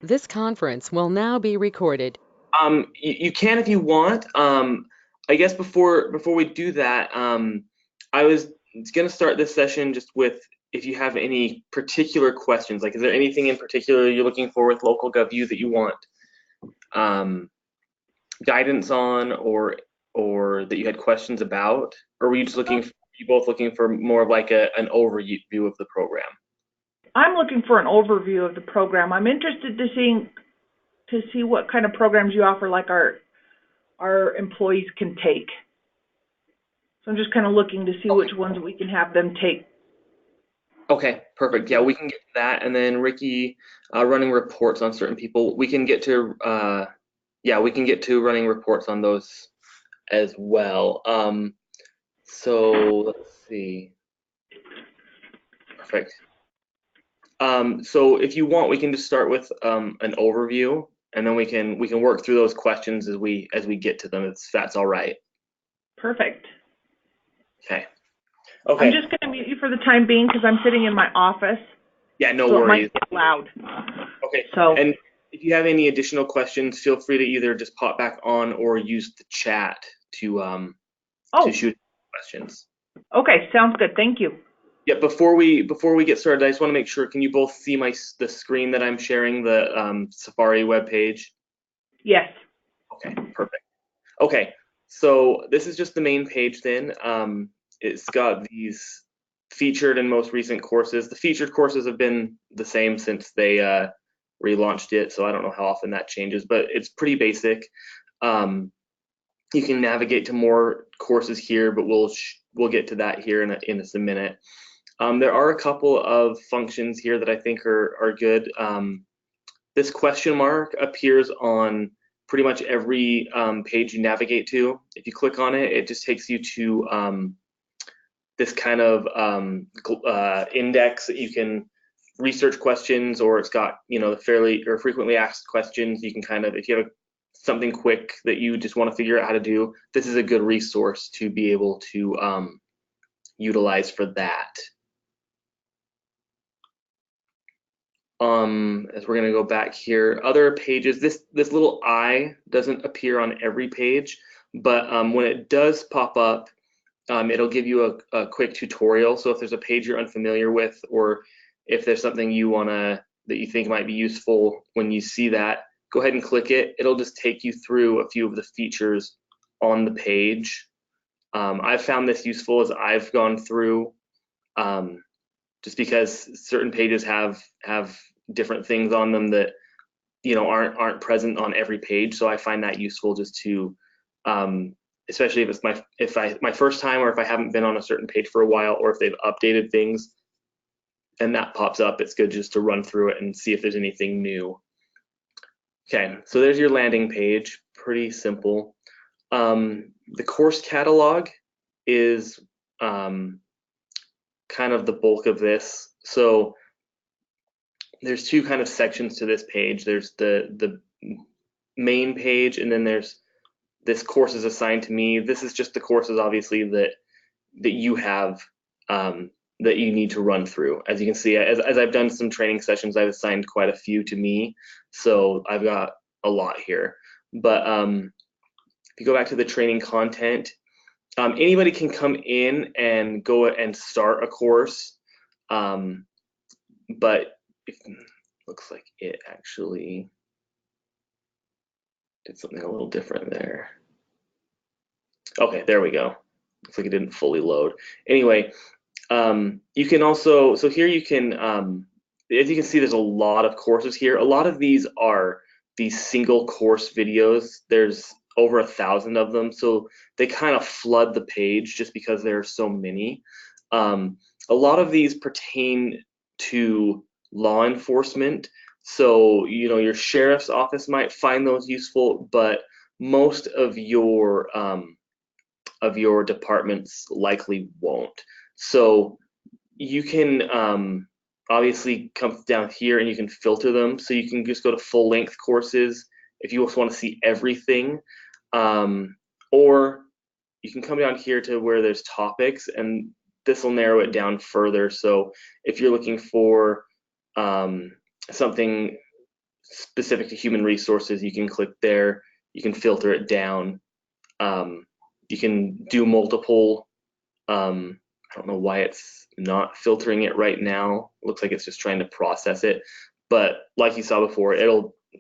This conference will now be recorded. You can if you want. I guess before we do that, I was gonna start this session just with if you have any particular questions. Like, is there anything in particular you're looking for with LocalGovU that you want um, guidance on, or that you had questions about, or were you just Oh, you both looking for more of like an overview of the program? I'm looking for an overview of the program. I'm interested to see what kind of programs you offer, like our employees can take. So I'm just kind of looking to see which ones we can have them take. Okay, perfect. Yeah, we can get to that, and then Ricky running reports on certain people. We can get to yeah, we can get to running reports on those as well. So let's see. Perfect. So if you want, we can just start with an overview, and then we can work through those questions as we get to them. If that's all right. Perfect. Okay. I'm Okay. just going to mute you for the time being because I'm sitting in my office, Yeah, no so it might worries. get loud. Okay. So, And if you have any additional questions, feel free to either just pop back on or use the chat to oh, shoot questions. okay, sounds good. Thank you. Yeah, before we get started, I just want to make sure. Can you both see the screen that I'm sharing, the Safari web page? Yes. Okay, perfect. Okay, so this is just the main page then. It's got these featured and most recent courses. The featured courses have been the same since they relaunched it, so I don't know how often that changes, but it's pretty basic. Um, you can navigate to more courses here, but we'll get to that here in a minute. There are a couple of functions here that I think are good. This question mark appears on pretty much every page you navigate to. If you click on it, it just takes you to this kind of index that you can research questions, or it's got the fairly or frequently asked questions. You can kind of, if you have something quick that you just want to figure out how to do, this is a good resource to be able to utilize for that. As we're gonna go back here, other pages, this little I doesn't appear on every page, but when it does pop up, it'll give you a quick tutorial. So if there's a page you're unfamiliar with, or if there's something that you think might be useful when you see that, go ahead and click it. It'll just take you through a few of the features on the page. I've found this useful as I've gone through. Um, just because certain pages have different things on them that aren't present on every page. So I find that useful just to especially if it's my first time, or if I haven't been on a certain page for a while, or if they've updated things and that pops up, it's good just to run through it and see if there's anything new. Okay, so there's your landing page. Pretty simple. The course catalog is kind of the bulk of this. So there's two kind of sections to this page. There's the main page, and then there's this course is assigned to me. This is just the courses, obviously, that you have that you need to run through. As you can see, as I've done some training sessions, I've assigned quite a few to me, so I've got a lot here. But if you go back to the training content, anybody can come in and go and start a course, but looks like it actually did something a little different there. Okay, there we go. Looks like it didn't fully load. Anyway, you can also, so here you can, as you can see, there's a lot of courses here. A lot of these are these single course videos. There's over 1,000 of them, so they kind of flood the page just because there are so many. A lot of these pertain to law enforcement, so your sheriff's office might find those useful, but most of your departments likely won't. So you can obviously come down here and you can filter them. So you can just go to full length courses if you also want to see everything. Or you can come down here to where there's topics, and this will narrow it down further. So if you're looking for something specific to human resources, you can click there. You can filter it down. You can do multiple. I don't know why it's not filtering it right now. It looks like it's just trying to process it. But like you saw before,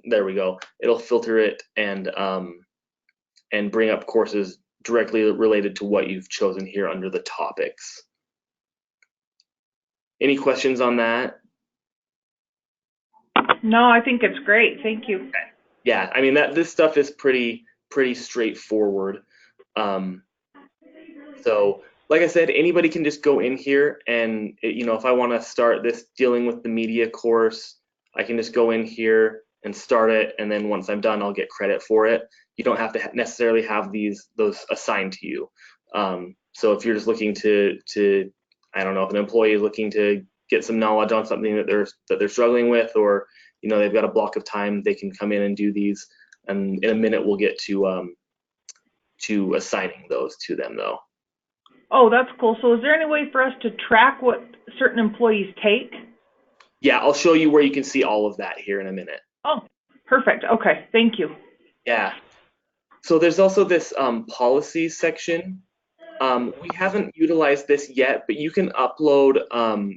there we go. It'll filter it and bring up courses directly related to what you've chosen here under the topics. Any questions on that? No, I think it's great. Thank you. Yeah, I mean this stuff is pretty straightforward. So like I said, anybody can just go in here and if I want to start this dealing with the media course, I can just go in here and start it, and then once I'm done, I'll get credit for it. You don't have to necessarily have those assigned to you. So if you're just looking to I don't know, if an employee is looking to get some knowledge on something that they're struggling with, or they've got a block of time, they can come in and do these. And in a minute, we'll get to assigning those to them, though. Oh, that's cool. So is there any way for us to track what certain employees take? Yeah, I'll show you where you can see all of that here in a minute. Oh, perfect. Okay, thank you. Yeah. So there's also this policies section. We haven't utilized this yet, but you can upload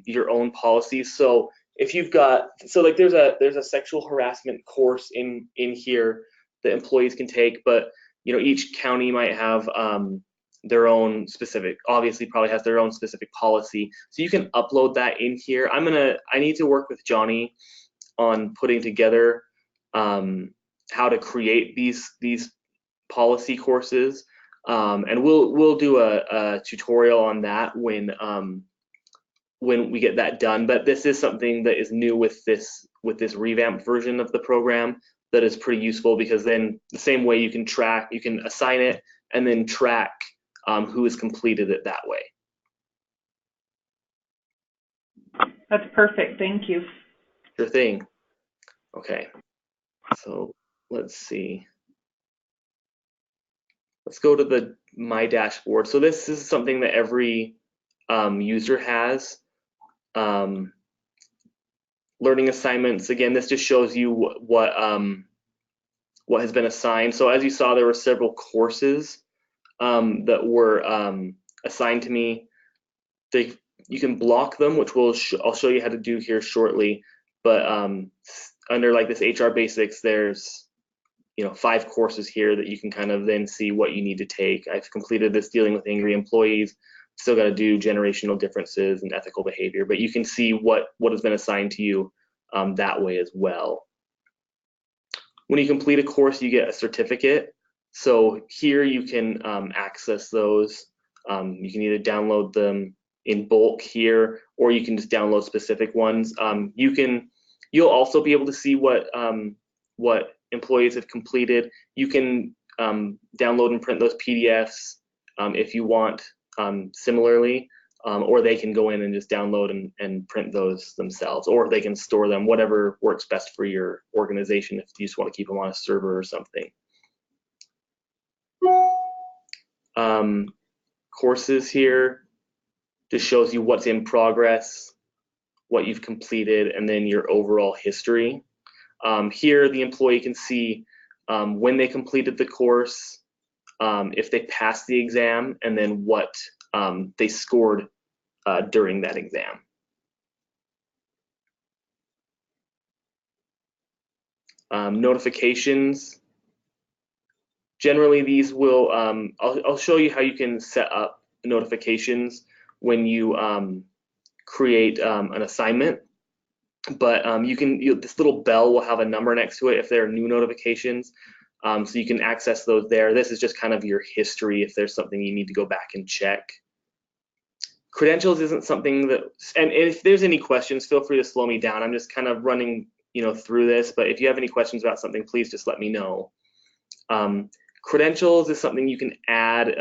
your own policies. So if you've got, like there's a sexual harassment course in here that employees can take, but each county might have their own specific, obviously probably has their own specific policy. So you can upload that in here. I need to work with Johnny on putting together how to create these policy courses. And we'll do a tutorial on that when we get that done. But this is something that is new with this revamped version of the program that is pretty useful, because then the same way you can assign it and then track who has completed it that way. That's perfect. Thank you. Sure thing. Okay, so let's see. Let's go to my dashboard. So this is something that every user has. Learning assignments, again, this just shows you what has been assigned. So as you saw, there were several courses that were assigned to me. You can block them, which I'll show you how to do here shortly. But under like this HR basics, there's 5 courses here that you can kind of then see what you need to take. I've completed this dealing with angry employees. Still got to do generational differences and ethical behavior, but you can see what has been assigned to you that way as well. When you complete a course, you get a certificate. So here you can access those. You can either download them in bulk here, or you can just download specific ones. You'll also be able to see what employees have completed. You can download and print those PDFs if you want, similarly, or they can go in and just download and print those themselves, or they can store them, whatever works best for your organization if you just want to keep them on a server or something. Courses here just shows you what's in progress, what you've completed, and then your overall history. Here, the employee can see when they completed the course, if they passed the exam, and then what they scored during that exam. Notifications. Generally, these will, I'll show you how you can set up notifications when you create an assignment. But this little bell will have a number next to it if there are new notifications. So you can access those there. This is just kind of your history if there's something you need to go back and check. Credentials isn't something that, and if there's any questions, feel free to slow me down. I'm just kind of running through this, but if you have any questions about something, please just let me know. Credentials is something you can add.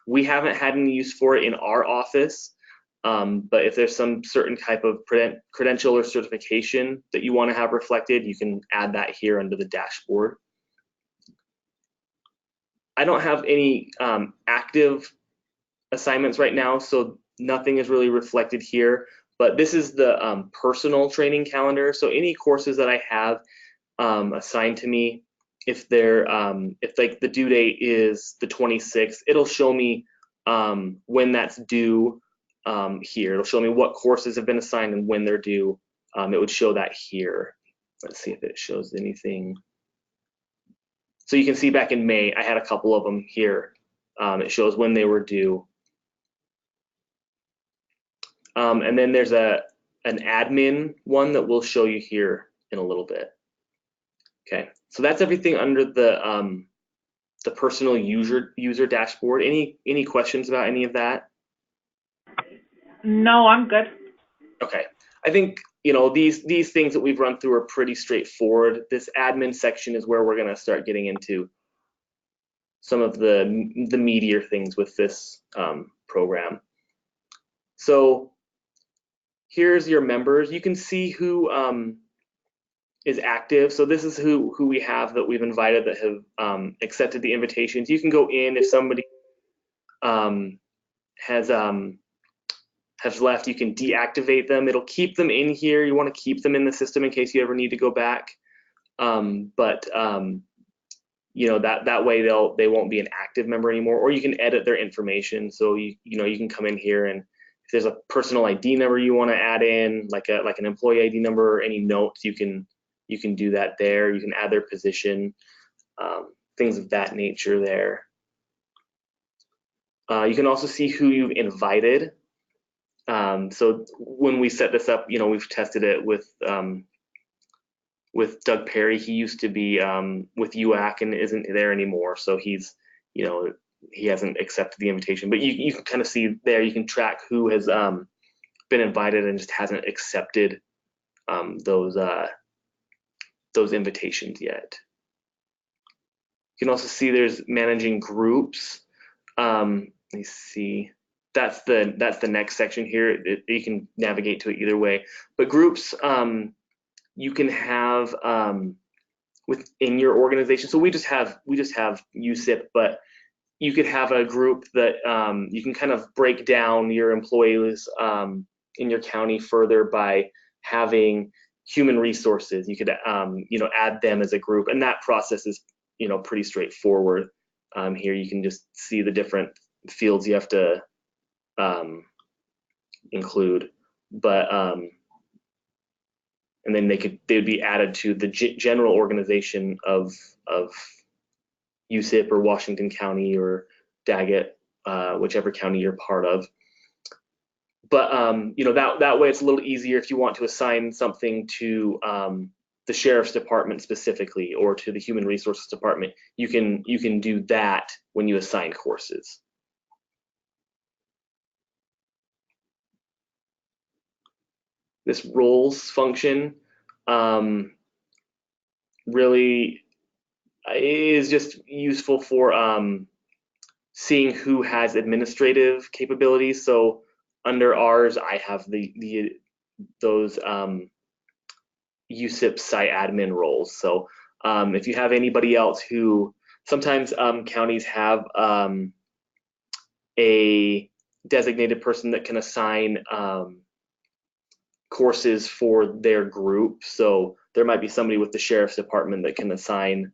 We haven't had any use for it in our office. But if there's some certain type of credential or certification that you want to have reflected, you can add that here under the dashboard. I don't have any active assignments right now, so nothing is really reflected here. But this is the personal training calendar. So any courses that I have, assigned to me. If they're if like the due date is the 26th, it'll show me when that's due here. It'll show me what courses have been assigned and when they're due. It would show that here. Let's see if it shows anything. So you can see back in May, I had a couple of them here. It shows when they were due. And then there's an admin one that we'll show you here in a little bit. Okay, so that's everything under the personal user dashboard. Any questions about any of that? No, I'm good. Okay, I think these things that we've run through are pretty straightforward. This admin section is where we're going to start getting into some of the meatier things with this program. So here's your members. You can see who is active. So this is who we have that we've invited that have accepted the invitations. You can go in if somebody has left. You can deactivate them. It'll keep them in here. You want to keep them in the system in case you ever need to go back. That way they won't be an active member anymore. Or you can edit their information. So you can come in here, and if there's a personal ID number you want to add in, like an employee ID number or any notes, you can do that there. You can add their position, things of that nature there. You can also see who you've invited. So when we set this up, we've tested it with Doug Perry. He used to be with UAC and isn't there anymore. So he's, he hasn't accepted the invitation. But you can kind of see there, you can track who has been invited and just hasn't accepted those invitations yet. You can also see there's managing groups. Let me see. That's the next section here. You can navigate to it either way. But groups you can have within your organization. So we just have USIP, but you could have a group that you can kind of break down your employees in your county further by having human resources. You could add them as a group, and that process is pretty straightforward. Here you can just see the different fields you have to include, but and then they would be added to the general organization of USIP or Washington County or Daggett, whichever county you're part of. But that way it's a little easier if you want to assign something to the sheriff's department specifically, or to the human resources department. You can do that when you assign courses. This roles function really is just useful for seeing who has administrative capabilities. So under ours, I have those USIP site admin roles. So if you have anybody else who, sometimes counties have a designated person that can assign courses for their group. So there might be somebody with the sheriff's department that can assign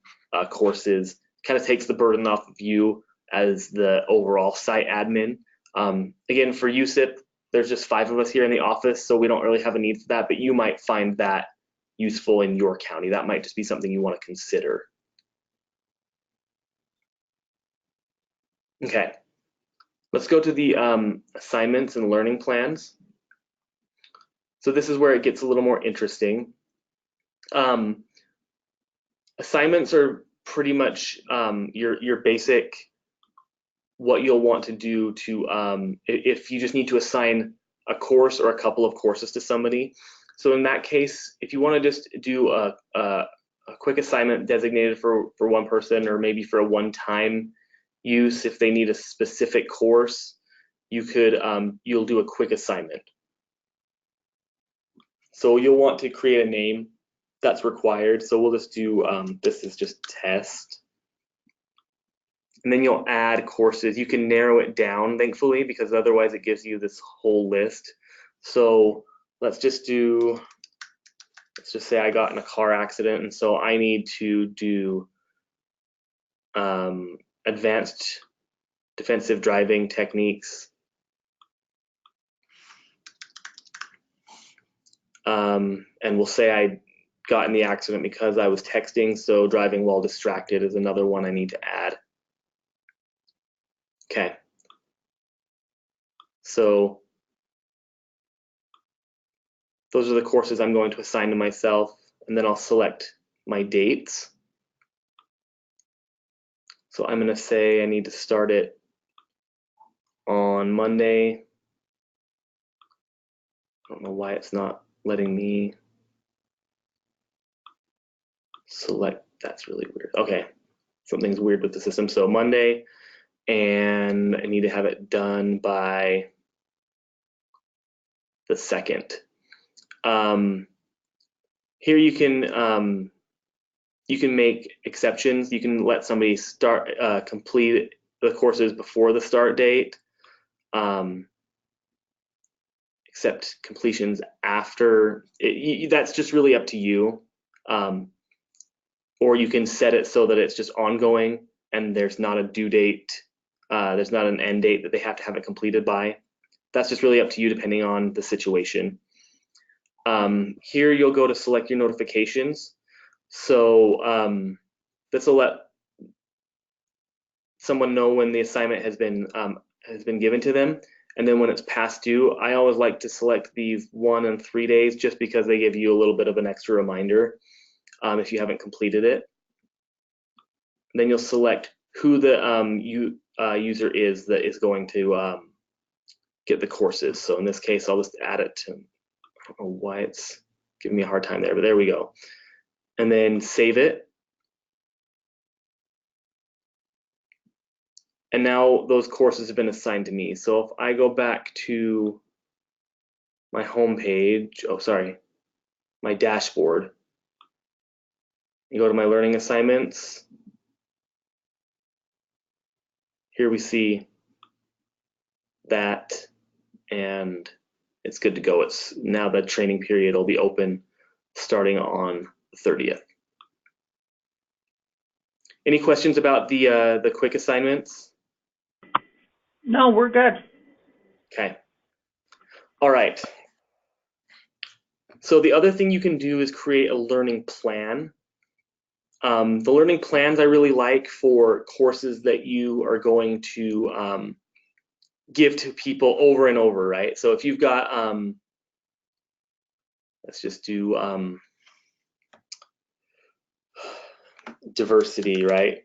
courses. Kind of takes the burden off of you as the overall site admin. Again, for USIP, there's just 5 of us here in the office, so we don't really have a need for that, but you might find that useful in your county. That might just be something you want to consider. Okay, let's go to the assignments and learning plans. So this is where it gets a little more interesting. Assignments are pretty much your basic, what you'll want to do to, if you just need to assign a course or a couple of courses to somebody. So in that case, if you want to just do a quick assignment designated for one person, or maybe for a one-time use, if they need a specific course, you'll do a quick assignment. So you'll want to create a name that's required. So we'll just do, this is just test. And then you'll add courses. You can narrow it down, thankfully, because otherwise it gives you this whole list. So let's just do let's just say I got in a car accident, and so I need to do advanced defensive driving techniques. And we'll say I got in the accident because I was texting, so driving while distracted is another one I need to add. Okay. So those are the courses I'm going to assign to myself, and then I'll select my dates. So I'm going to say I need to start it on Monday. I don't know why it's not letting me select. That's really weird. Okay, something's weird with the system. So Monday, and I need to have it done by the 2nd. Here you can make exceptions. You can let somebody start complete the courses before the start date, accept completions after. That's just really up to you. Or you can set it so that it's just ongoing and there's not a due date, there's not an end date that they have to have it completed by. That's just really up to you depending on the situation. Here you'll go to select your notifications. So this will let someone know when the assignment has been given to them, and then when it's past due. I always like to select these 1 and 3 days just because they give you a little bit of an extra reminder if you haven't completed it. Then you'll select who the user is that is going to get the courses. So in this case, I'll just add it to, I don't know why it's giving me a hard time there, but there we go. And then save it. And now those courses have been assigned to me. So if I go back to my home page, my dashboard, you go to my learning assignments. Here we see that, and it's good to go. It's now the training period will be open starting on the 30th. Any questions about the quick assignments? No, we're good. Okay. All right. So the other thing you can do is create a learning plan. The learning plans I really like for courses that you are going to give to people over and over, right? So if you've got, let's just do diversity, right?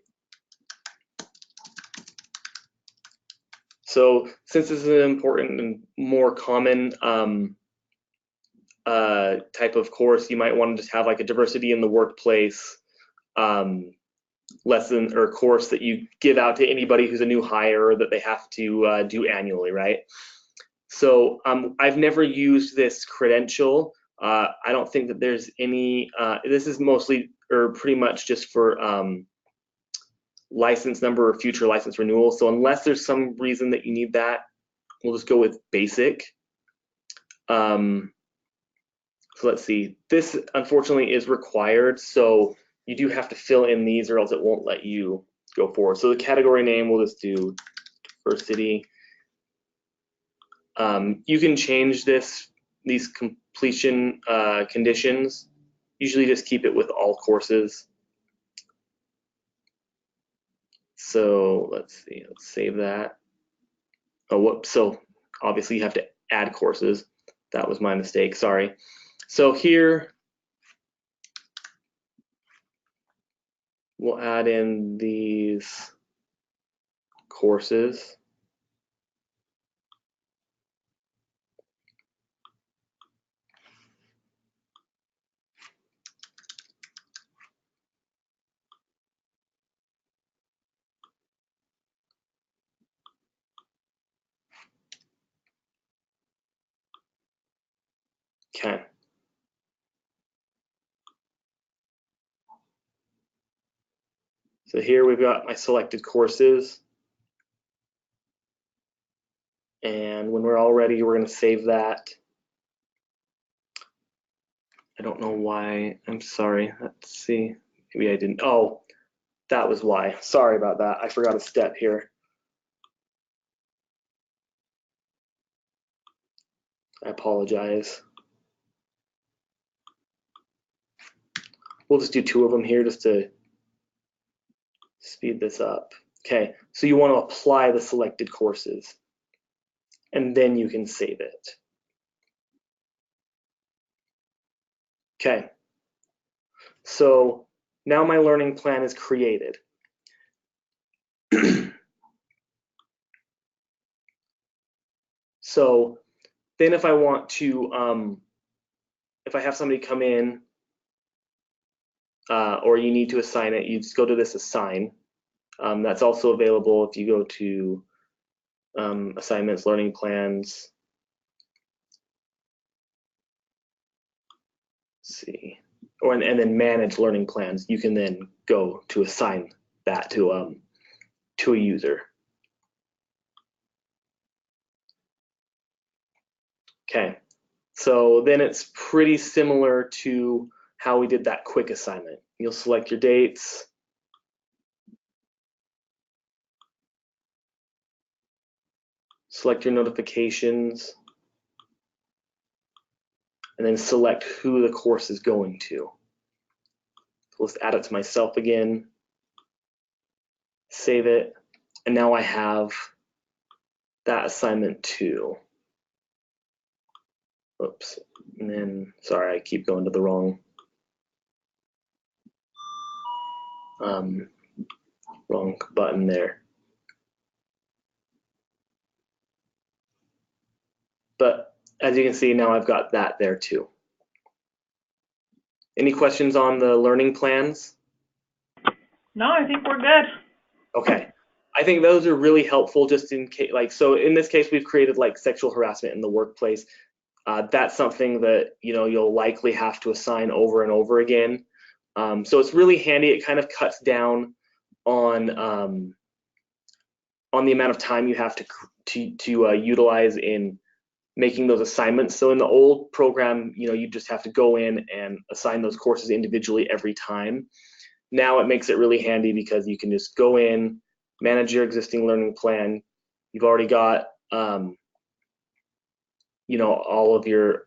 So since this is an important and more common type of course, you might want to just have like a diversity in the workplace lesson or course that you give out to anybody who's a new hire that they have to do annually, right? So I've never used this credential. I don't think that there's any, this is mostly or pretty much just for license number or future license renewal. So unless there's some reason that you need that, we'll just go with basic. So let's see, this unfortunately is required. So you do have to fill in these or else it won't let you go forward. So the category name, we'll just do diversity. You can change these completion conditions. Usually just keep it with all courses. So let's see, let's save that. Oh, whoops, so obviously you have to add courses. That was my mistake, sorry. So here, we'll add in these courses. Okay. So here we've got my selected courses. And when we're all ready, we're going to save that. I don't know why. I'm sorry. Let's see. Maybe I didn't. Oh, that was why. Sorry about that. I forgot a step here. I apologize. We'll just do 2 of them here just to speed this up. Okay, so you want to apply the selected courses, and then you can save it. Okay, so now my learning plan is created. So then if I want to, if I have somebody come in or you need to assign it, you just go to this assign. That's also available if you go to assignments, learning plans. Let's see, and then manage learning plans. You can then go to assign that to a user. Okay, so then it's pretty similar to how we did that quick assignment. You'll select your dates. Select your notifications, and then select who the course is going to. So let's add it to myself again, save it, and now I have that assignment too. Oops, and then, sorry, I keep going to the wrong button there. But as you can see, now I've got that there too. Any questions on the learning plans? No, I think we're good. Okay. I think those are really helpful just in case, like, so in this case, we've created like sexual harassment in the workplace. That's something that, you know, you'll likely have to assign over and over again. So it's really handy. It kind of cuts down on the amount of time you have to utilize in making those assignments. So in the old program, you know, you just have to go in and assign those courses individually every time. Now it makes it really handy because you can just go in, manage your existing learning plan. You've already got, you know, all of your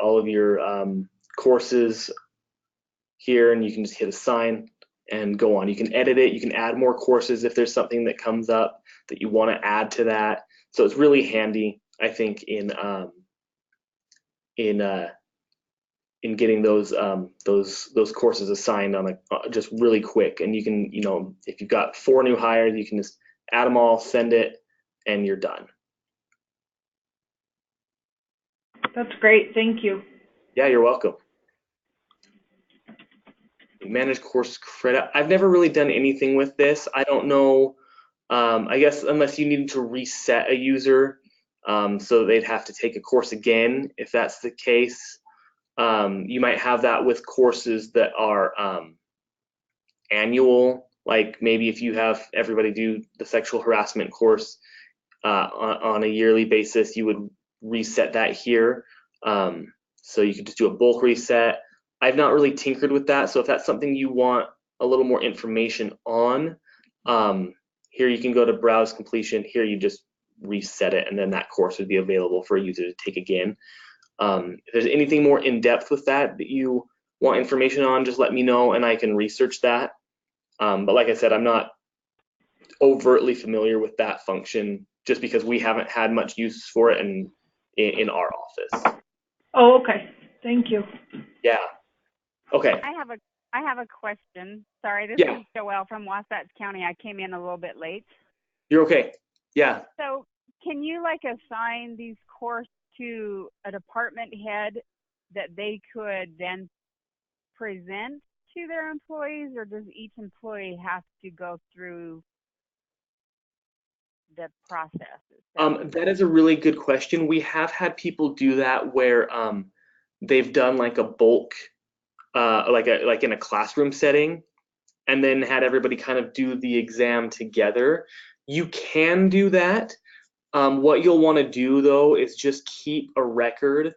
courses here, and you can just hit assign and go on. You can edit it. You can add more courses if there's something that comes up that you want to add to that. So it's really handy, I think, in getting those courses assigned on a just really quick. And you can, you know, if you've got 4 new hires, you can just add them all, send it, and you're done. That's great. Thank you. Yeah, you're welcome. Manage course credit. I've never really done anything with this. I don't know. I guess unless you needed to reset a user, so they'd have to take a course again. If that's the case, you might have that with courses that are annual. Like maybe if you have everybody do the sexual harassment course on a yearly basis, you would reset that here. So you could just do a bulk reset. I've not really tinkered with that. So if that's something you want a little more information on, here you can go to browse completion. Here you just reset it, and then that course would be available for a user to take again. If there's anything more in depth with that you want information on, just let me know and I can research that. But like I said, I'm not overtly familiar with that function just because we haven't had much use for it in our office. Oh, okay. Thank you. Yeah. Okay. I have a question. Sorry, this Yeah. is Joelle from Wasatch County. I came in a little bit late. You're okay. Yeah. So can you like assign these courses to a department head that they could then present to their employees, or does each employee have to go through the process? That is a really good question. We have had people do that where they've done like a bulk, like in a classroom setting, and then had everybody kind of do the exam together. You can do that. What you'll want to do though is just keep a record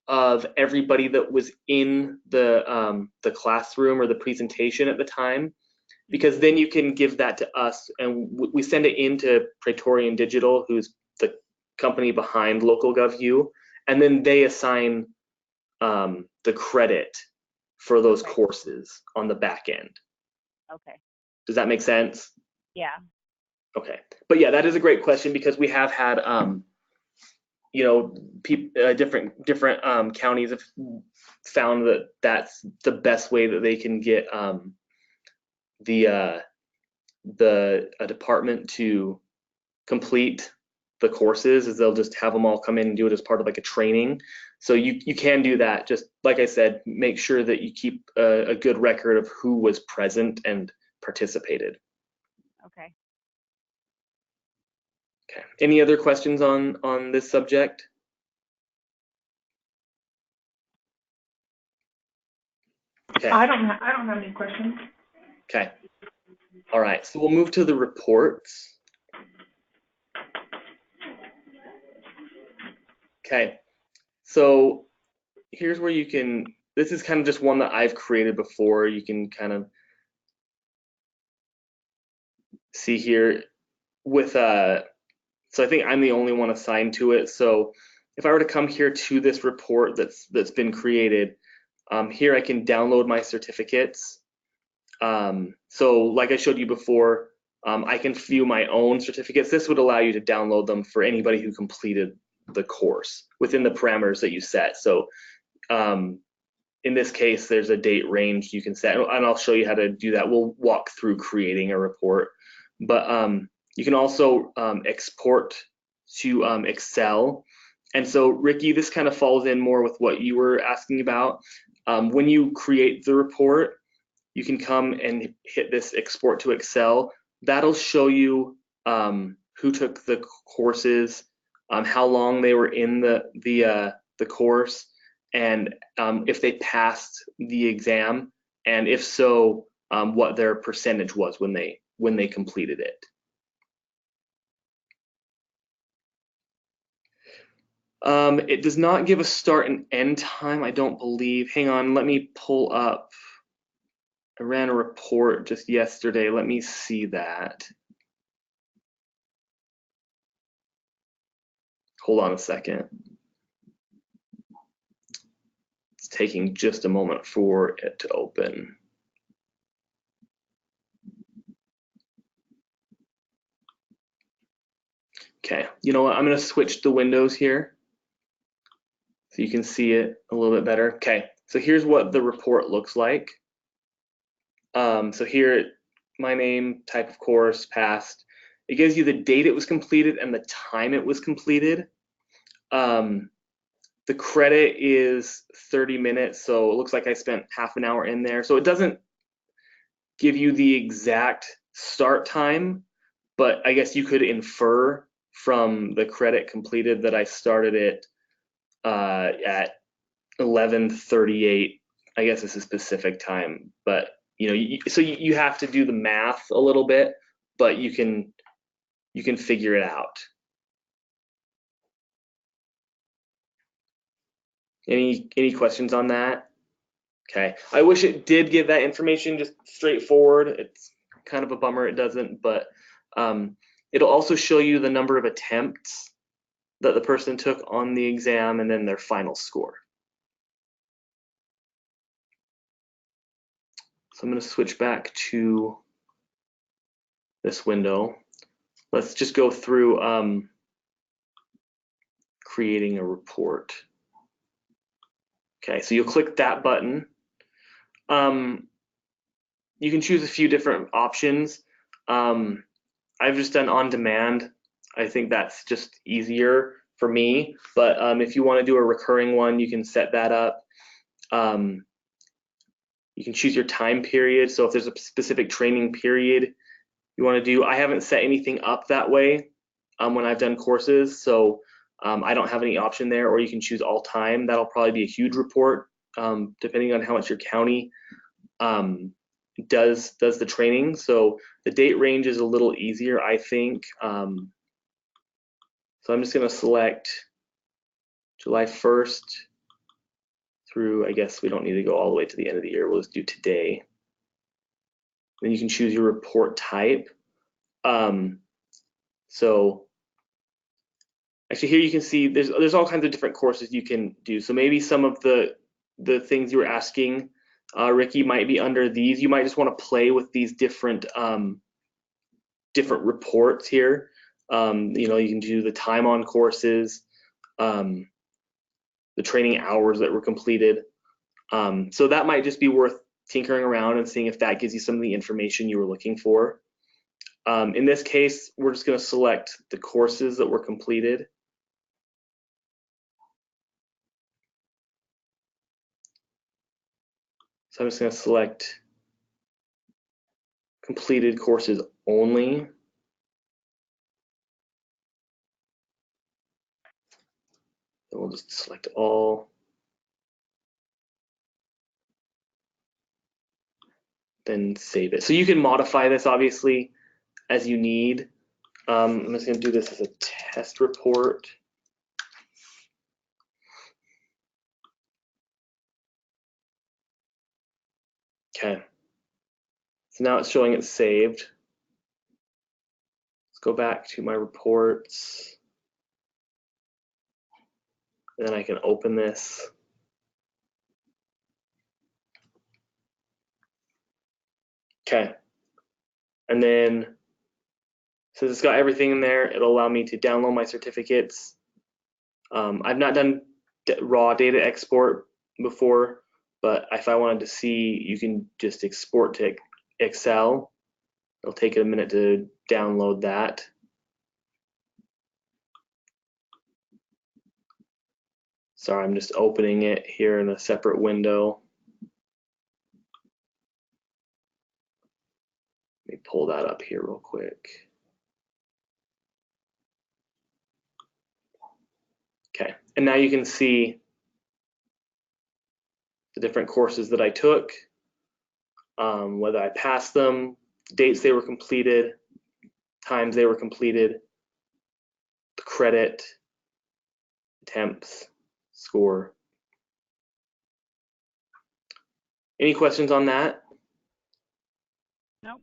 of everybody that was in the classroom or the presentation at the time, because then you can give that to us and we send it into Praetorian Digital, who's the company behind LocalGovU, and then they assign the credit for those Okay. courses on the back end. Okay. Does that make sense? Yeah. Okay. But yeah, that is a great question because we have had, you know, different counties have found that that's the best way that they can get a department to complete the courses is they'll just have them all come in and do it as part of like a training. So you can do that. Just like I said, make sure that you keep a good record of who was present and participated. Okay. Okay. Any other questions on this subject? Okay. I don't have any questions. Okay. All right. So we'll move to the reports. Okay. So here's where you can, this is kind of just one that I've created before. You can kind of see here with, so I think I'm the only one assigned to it. So if I were to come here to this report that's been created, here I can download my certificates. So like I showed you before, I can view my own certificates. This would allow you to download them for anybody who completed the course within the parameters that you set. So in this case, there's a date range you can set, and I'll show you how to do that. We'll walk through creating a report, but you can also export to Excel. And so, Ricky, this kind of falls in more with what you were asking about. When you create the report, you can come and hit this export to Excel. That'll show you who took the courses, how long they were in the course, and if they passed the exam, and if so, what their percentage was when they completed it. It does not give a start and end time, I don't believe. Hang on, let me pull up. I ran a report just yesterday. Let me see that. Hold on a second. It's taking just a moment for it to open. Okay, you know what? I'm going to switch the windows here so you can see it a little bit better. Okay, so here's what the report looks like. So here, my name, type of course, passed. It gives you the date it was completed and the time it was completed. The credit is 30 minutes, so it looks like I spent half an hour in there. So it doesn't give you the exact start time, but I guess you could infer from the credit completed that I started it at 11:38. I guess it's a specific time, but you know, so you have to do the math a little bit, but you can figure it out. Any questions on that? Okay, I wish it did give that information just straightforward. It's kind of a bummer it doesn't, but it'll also show you the number of attempts that the person took on the exam and then their final score. So I'm going to switch back to this window. Let's just go through creating a report. Okay, so you'll click that button. You can choose a few different options. I've just done on demand. I think that's just easier for me, but if you want to do a recurring one, you can set that up. You can choose your time period. So if there's a specific training period you want to do, I haven't set anything up that way when I've done courses, so I don't have any option there. Or you can choose all time. That'll probably be a huge report, depending on how much your county does the training. So the date range is a little easier, I think. So I'm just going to select July 1st through, I guess we don't need to go all the way to the end of the year. We'll just do today. Then you can choose your report type. So actually here you can see there's all kinds of different courses you can do. So maybe some of the things you were asking, Ricky, might be under these. You might just want to play with these different different reports here. You know, you can do the time on courses, the training hours that were completed. So that might just be worth tinkering around and seeing if that gives you some of the information you were looking for. In this case, we're just going to select the courses that were completed. So I'm just going to select completed courses only. And we'll just select all. Then save it. So you can modify this obviously as you need. I'm just going to do this as a test report. Okay. So now it's showing it's saved. Let's go back to my reports. And then I can open this. Okay. And then since it's got everything in there, it'll allow me to download my certificates. I've not done raw data export before, but if I wanted to see, you can just export to Excel. It'll take it a minute to download that. Sorry, I'm just opening it here in a separate window. Let me pull that up here real quick. Okay, and now you can see the different courses that I took, whether I passed them, dates they were completed, times they were completed, the credit, attempts, score. Any questions on that? Nope.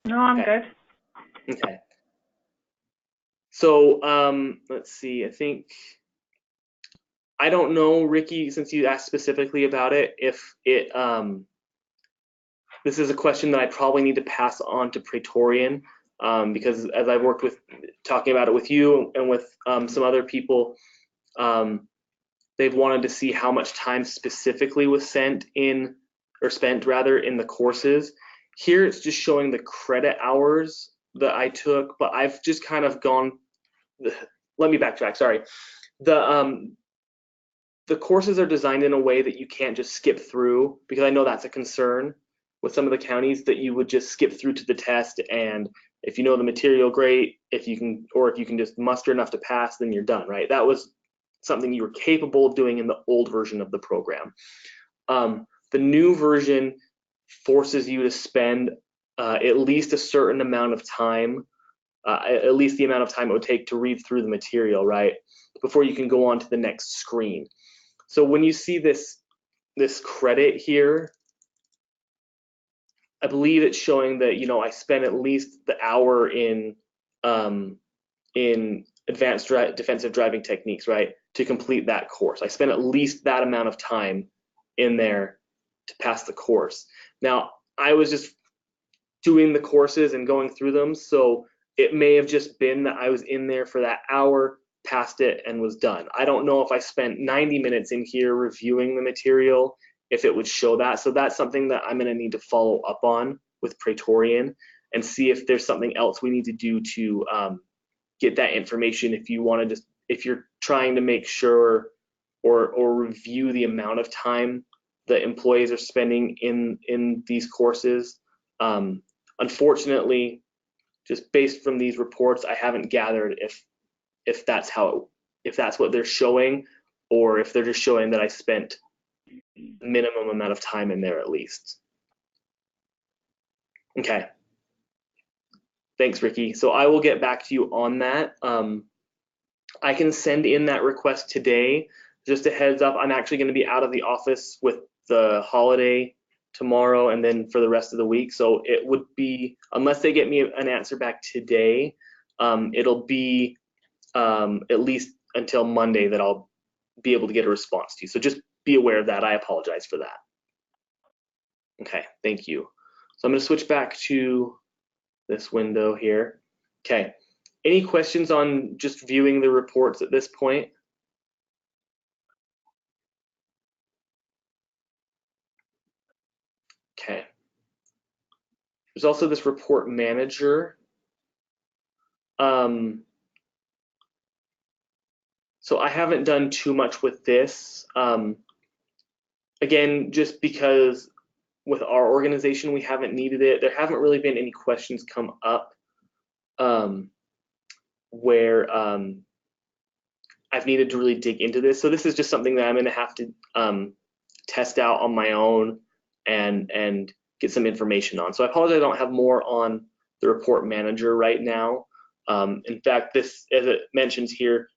No, I'm Okay. good. Okay. So let's see, I don't know, Ricky, since you asked specifically about it, if it, this is a question that I probably need to pass on to Praetorian, because as I've worked with, talking about it with you and with some other people, they've wanted to see how much time specifically was spent in the courses. Here it's just showing the credit hours that I took, but I've just kind of gone, let me backtrack, sorry. The courses are designed in a way that you can't just skip through, because I know that's a concern with some of the counties, that you would just skip through to the test, and if you know the material, great. If you can just muster enough to pass, then you're done, right? That was something you were capable of doing in the old version of the program. The new version forces you to spend at least a certain amount of time, at least the amount of time it would take to read through the material, right, before you can go on to the next screen. So when you see this credit here, I believe it's showing that, you know, I spent at least the hour in advanced defensive driving techniques, right, to complete that course. I spent at least that amount of time in there to pass the course. Now, I was just doing the courses and going through them, so it may have just been that I was in there for that hour, passed it, and was done. I don't know if I spent 90 minutes in here reviewing the material, if it would show that. So that's something that I'm going to need to follow up on with Praetorian and see if there's something else we need to do to get that information. If you want to just, if you're trying to make sure or review the amount of time that employees are spending in these courses. Unfortunately, just based from these reports, I haven't gathered if that's what they're showing, or if they're just showing that I spent minimum amount of time in there at least. Okay. Thanks, Ricky. So I will get back to you on that. I can send in that request today. just a heads up, I'm actually going to be out of the office with the holiday tomorrow and then for the rest of the week. So it would be, unless they get me an answer back today, it'll be at least until Monday that I'll be able to get a response to you. So just be aware of that. I apologize for that. Okay, thank you. So I'm going to switch back to this window here. Okay, any questions on just viewing the reports at this point? Okay. There's also this report manager. So I haven't done too much with this. Again, just because with our organization, we haven't needed it. There haven't really been any questions come up where I've needed to really dig into this. So this is just something that I'm going to have to test out on my own and get some information on. So I apologize I don't have more on the report manager right now. In fact, this, as it mentions here,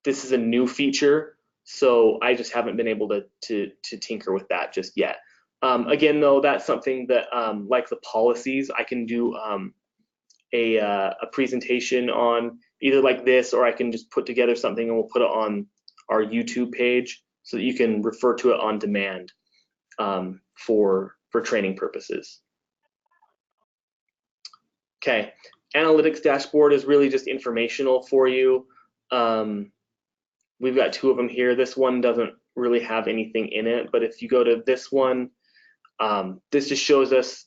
this is a new feature, so I just haven't been able to tinker with that just yet. Again, though, that's something that, like the policies, I can do a presentation on either like this, or I can just put together something and we'll put it on our YouTube page so that you can refer to it on demand for training purposes. Okay, analytics dashboard is really just informational for you. We've got two of them here. This one doesn't really have anything in it, but if you go to this one, this just shows us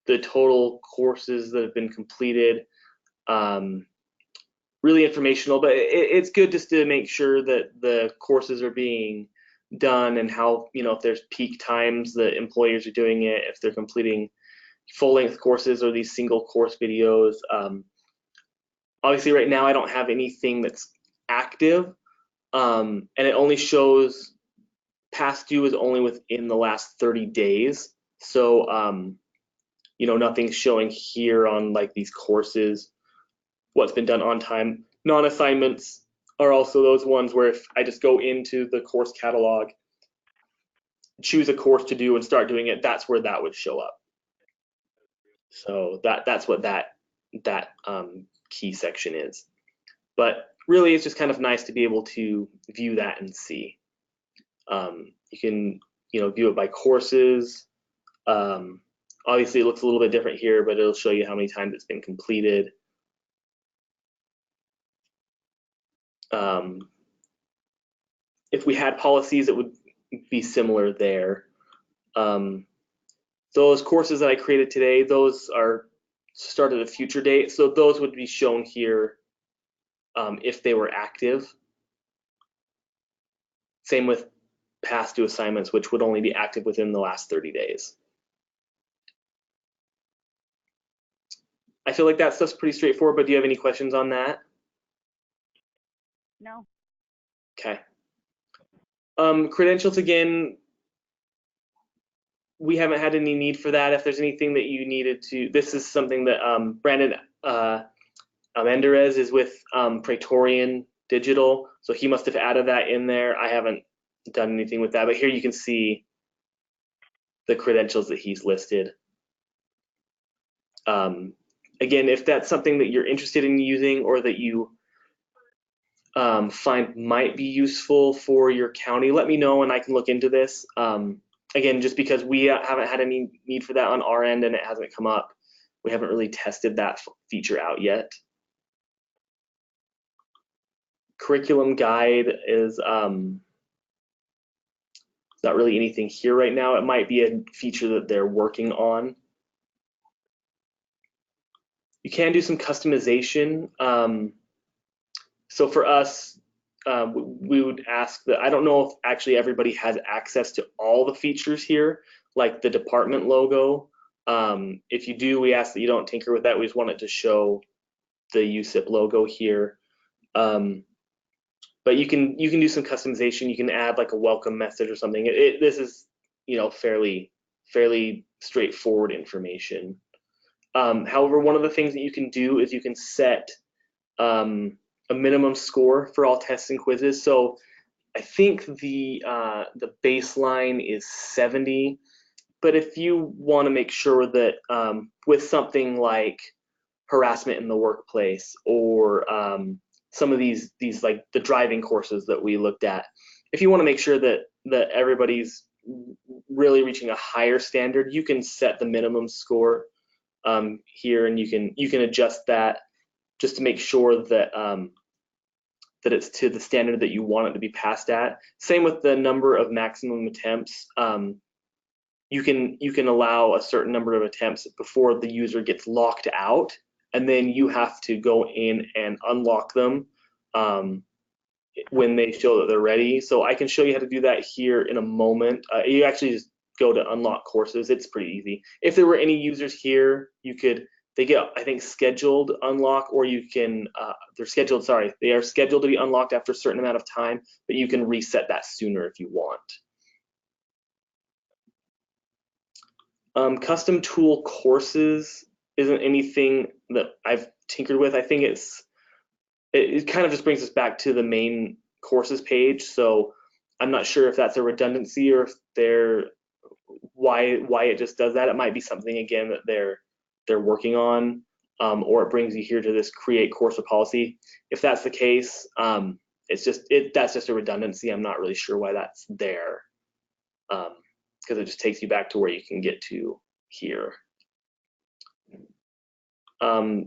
the total courses that have been completed. Really informational, but it's good just to make sure that the courses are being done and how, you know, if there's peak times that employers are doing it, if they're completing full-length courses or these single course videos. Obviously, right now I don't have anything that's active, and it only shows past due is only within the last 30 days. So, you know, nothing's showing here on like these courses what's been done on time. Non-assignments are also those ones where if I just go into the course catalog, choose a course to do and start doing it, that's where that would show up. So that's what that key section is. But really, it's just kind of nice to be able to view that and see. You can, you know, view it by courses. Obviously, it looks a little bit different here, but it'll show you how many times it's been completed. If we had policies, it would be similar there. Those courses that I created today, those are started at a future date, so those would be shown here if they were active. Same with past due assignments, which would only be active within the last 30 days. I feel like that stuff's pretty straightforward, but do you have any questions on that? No. Okay. Credentials, again, we haven't had any need for that. If there's anything that you needed to, this is something that Brandon Menderes is with Praetorian Digital, so he must have added that in there. I haven't done anything with that, but here you can see the credentials that he's listed. Again, if that's something that you're interested in using or that you find might be useful for your county, let me know and I can look into this. Again, just because we haven't had any need for that on our end and it hasn't come up, we haven't really tested that feature out yet. Curriculum guide is not really anything here right now. It might be a feature that they're working on. You can do some customization. So for us, we would ask that, I don't know if actually everybody has access to all the features here, like the department logo. If you do, we ask that you don't tinker with that. We just want it to show the USIP logo here. But you can do some customization. You can add like a welcome message or something. This is, you know, fairly straightforward information. However, one of the things that you can do is you can set a minimum score for all tests and quizzes. So I think the baseline is 70. But if you want to make sure that with something like harassment in the workplace or some of these like the driving courses that we looked at, if you want to make sure that everybody's really reaching a higher standard, you can set the minimum score here, and you can adjust that just to make sure that that it's to the standard that you want it to be passed at. Same with the number of maximum attempts. You can allow a certain number of attempts before the user gets locked out, and then you have to go in and unlock them when they show that they're ready. So I can show you how to do that here in a moment. You actually just go to unlock courses. It's pretty easy. If there were any users here, they get, I think, scheduled unlock, or you can they are scheduled to be unlocked after a certain amount of time, but you can reset that sooner if you want. Custom tool courses isn't anything that I've tinkered with. I think it kind of just brings us back to the main courses page. So I'm not sure if that's a redundancy or if why it just does that. It might be something again that they're working on, or it brings you here to this create course or policy. If that's the case, that's just a redundancy. I'm not really sure why that's there. Because it just takes you back to where you can get to here.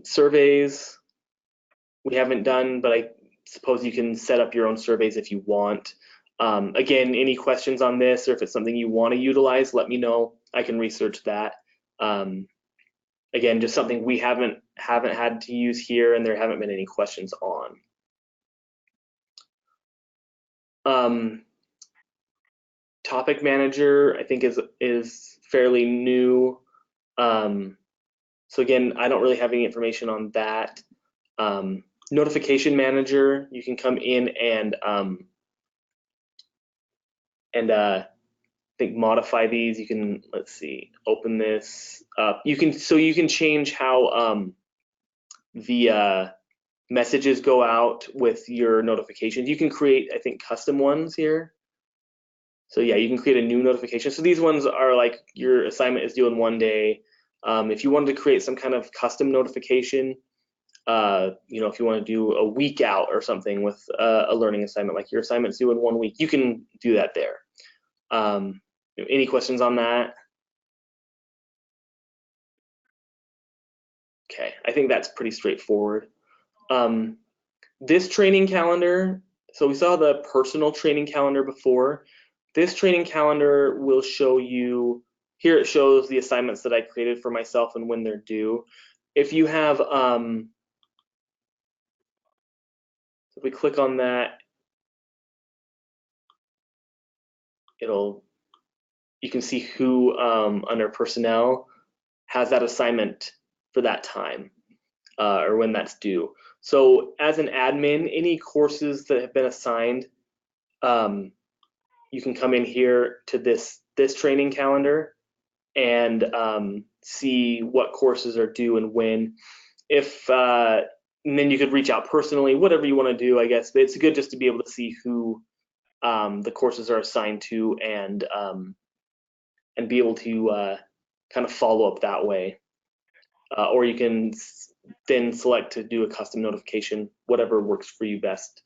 Surveys we haven't done, but I suppose you can set up your own surveys if you want. Again, any questions on this, or if it's something you want to utilize, let me know. I can research that. Again, just something we haven't had to use here, and there haven't been any questions on. Topic manager, I think is fairly new. So again, I don't really have any information on that. Notification manager, you can come in and I think modify these. You can, let's see, open this up. You can change how the messages go out with your notifications. You can create, I think, custom ones here. So yeah, you can create a new notification. So these ones are like your assignment is due in one day. If you wanted to create some kind of custom notification, if you want to do a week out or something with a learning assignment, like your assignment's due in 1 week, you can do that there. Any questions on that? Okay, I think that's pretty straightforward. This training calendar, so we saw the personal training calendar before. This training calendar will show you, here it shows the assignments that I created for myself and when they're due. If you have, if we click on that, you can see who under personnel has that assignment for that time or when that's due. So as an admin, any courses that have been assigned, you can come in here to this training calendar and see what courses are due and when. And then you could reach out personally, whatever you want to do, I guess. But it's good just to be able to see who the courses are assigned to and be able to kind of follow up that way. Or you can then select to do a custom notification, whatever works for you best.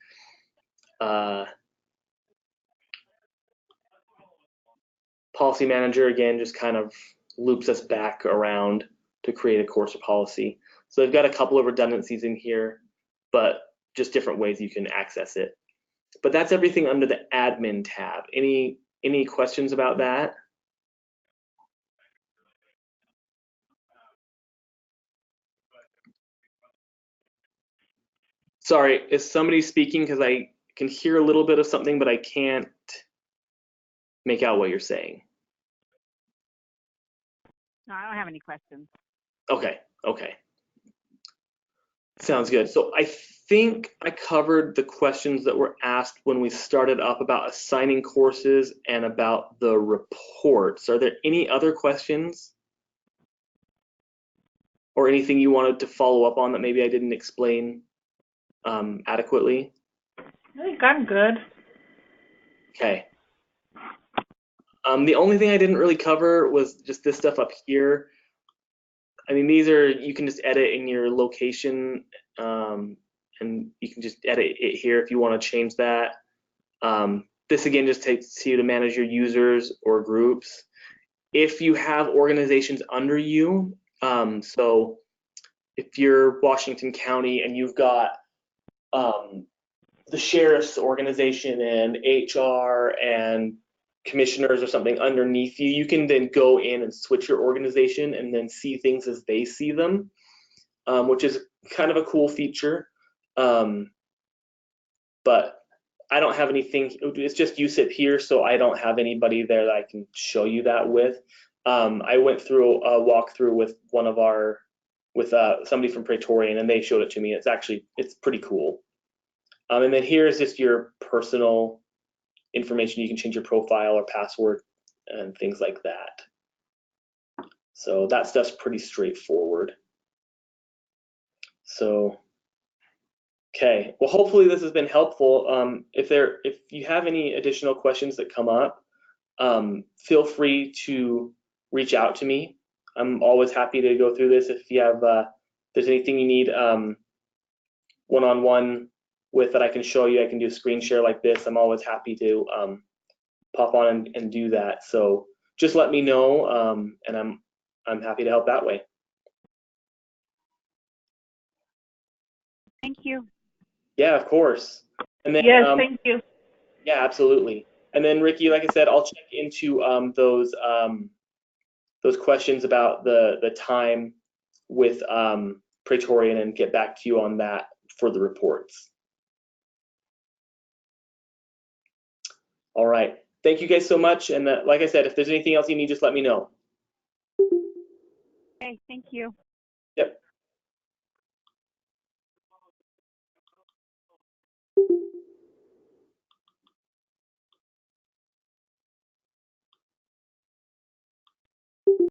Policy manager, again, just kind of loops us back around to create a course or policy. So they've got a couple of redundancies in here, but just different ways you can access it. But that's everything under the admin tab. Any questions about that? Sorry, is somebody speaking? Because I can hear a little bit of something, but I can't make out what you're saying. No, I don't have any questions. Okay. Sounds good. So I think I covered the questions that were asked when we started up about assigning courses and about the reports. Are there any other questions? Or anything you wanted to follow up on that maybe I didn't explain adequately? I think I'm good. Okay. The only thing I didn't really cover was just this stuff up here. I mean, these are, you can just edit in your location, and you can just edit it here if you want to change that. This again just takes you to manage your users or groups. If you have organizations under you, so if you're Washington County and you've got the sheriff's organization and HR and commissioners or something underneath you, you can then go in and switch your organization and then see things as they see them, which is kind of a cool feature. But I don't have anything, it's just USIP here, so I don't have anybody there that I can show you that with. I went through a walkthrough with somebody from Praetorian, and they showed it to me. It's pretty cool. And then here's just your personal information. You can change your profile or password and things like that. So that stuff's pretty straightforward. So, okay, well, hopefully this has been helpful. If you have any additional questions that come up, feel free to reach out to me. I'm always happy to go through this. If you have, if there's anything you need one-on-one with that I can show you, I can do a screen share like this. I'm always happy to pop on and do that. So just let me know, and I'm happy to help that way. Thank you. Yeah, of course. And then Yes, thank you. yeah, absolutely. And then Ricky, like I said, I'll check into those questions about the time with Praetorian and get back to you on that for the reports. All right. Thank you guys so much. And like I said, if there's anything else you need, just let me know. Okay, thank you.